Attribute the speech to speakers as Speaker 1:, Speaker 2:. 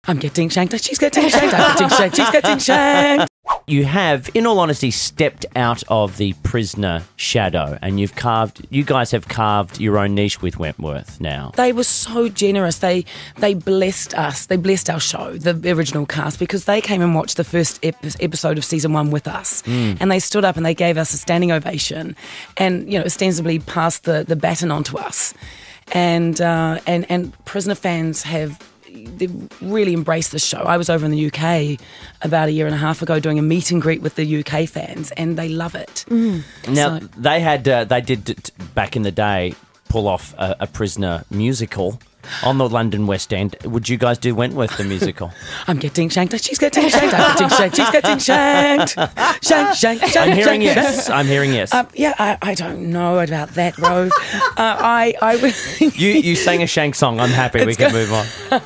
Speaker 1: I'm getting shanked. She's getting shanked. I'm getting shanked. She's getting shanked.
Speaker 2: You have, in all honesty, stepped out of the prisoner shadow, and you guys have carved your own niche with Wentworth now.
Speaker 1: They were so generous. They blessed us. They blessed our show, the original cast, because they came and watched the first episode of season 1 with us, and they stood up and they gave us a standing ovation, and ostensibly passed the baton on to us, and prisoner fans they've really embraced the show. I was over in the UK about a year and a half ago doing a meet and greet with the UK fans, and they love it.
Speaker 2: Now, they did back in the day pull off a prisoner musical on the London West End. Would you guys do Wentworth the musical?
Speaker 1: I'm getting shanked. She's getting shanked. I'm getting shanked. She's getting shanked. Shank.
Speaker 2: I'm hearing yes. I'm hearing yes.
Speaker 1: I don't know about that, Rove.
Speaker 2: You sang a shank song. I'm happy. We can move on.